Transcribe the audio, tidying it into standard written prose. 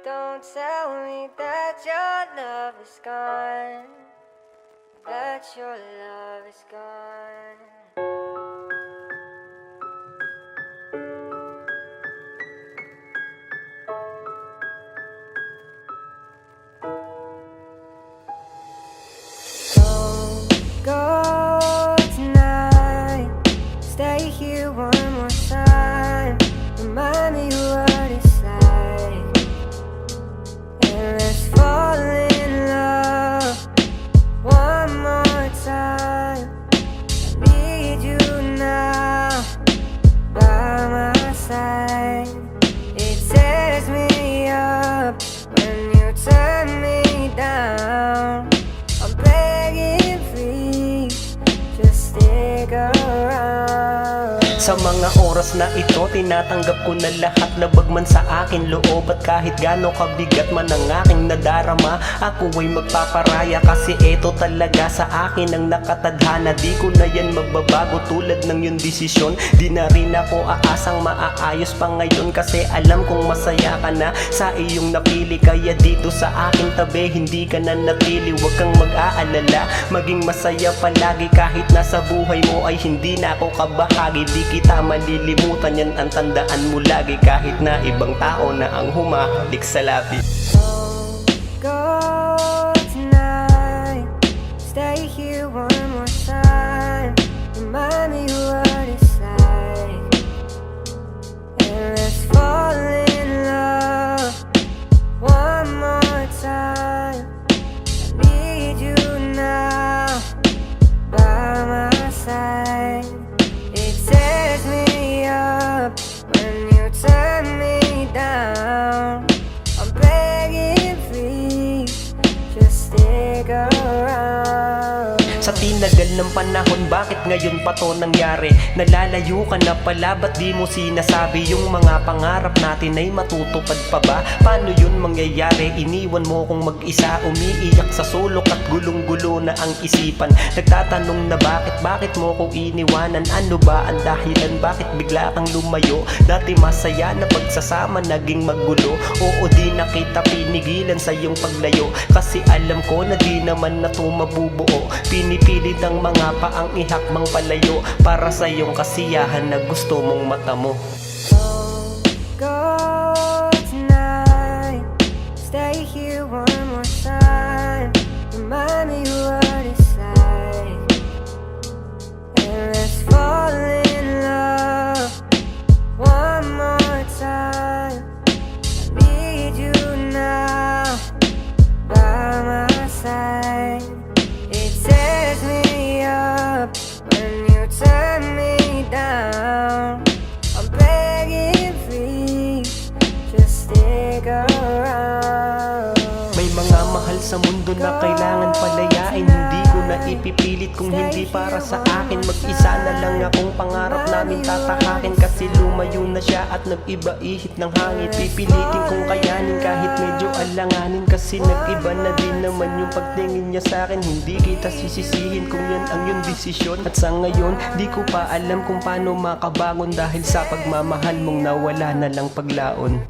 Don't tell me that your love is gone, that your love is gone. Don't go tonight, stay here one more time. Remind me what it's like, and let's fall in love one more time. I need you now by my side. It tears me up when you turn me down. I'm begging please, just stick around. Sa mga oras na ito, tinatanggap ko na lahat na bagman sa akin loob. At kahit gaano kabigat man ang aking nadarama, ako ay magpaparaya kasi ito talaga sa akin ang nakatadhana. Di ko na yan magbabago tulad ng yung desisyon. Di na rin ako aasang maaayos pa ngayon, kasi alam kong masaya ka na sa iyong napili. Kaya dito sa aking tabi, hindi ka na natili. Huwag kang mag-aalala, maging masaya palagi. Kahit nasa buhay mo ay hindi na ako kabahagi, di kita malilimutan, yan ang tandaan mo lagi. Kahit na ibang tao na ang humahalik sa labi. Don't go tonight, stay here one more time. Remind me what it's like, and let's fall in love one more time. I need you now by my side. It tears me up when you turn me down. I'm begging please, just stick around. Sa tinagal ng panahon, bakit ngayon pa to nangyari? Nalalayo ka na pala, ba't di mo sinasabi? Yung mga pangarap natin ay matutupad pa ba? Paano yun mangyayari? Iniwan mo kong mag-isa, umiiyak sa sulok at gulong-gulo na ang isipan. Nagtatanong na bakit mo ko iniwanan? Ano ba ang dahilan? Bakit bigla kang lumayo? Dati masaya na pagsasama naging magulo. Oo, di na kita pinigilan sa iyong paglayo, kasi alam ko na di naman na to mabubuo. Pinipilit ng mga paang ihakbang palayo para sa iyong kasiyahan na gusto mong matamo. Don't go tonight, stay here one more time. Remind me what it's like, and let's fall in love one more time. I need you now by my side. It tears me up when you turn me down. I'm begging please, just stick around. May mga mahal sa mundo na kailangan palayain. Hindi ko na ipipilit kung hindi para sa akin. Mag-isa na lang akong pangarap namin tatahakin, kasi lumayo na siya at nag-iba ihip ng hangin. Pipilitin kong kayanin kahit medyo alanganin, kasi nag-iba na din naman yung pagtingin niya sa akin. Hindi kita sisisihin kung yan ang yung desisyon. At sa ngayon, di ko pa alam kung paano makabangon, dahil sa pagmamahal mong nawala na lang paglaon.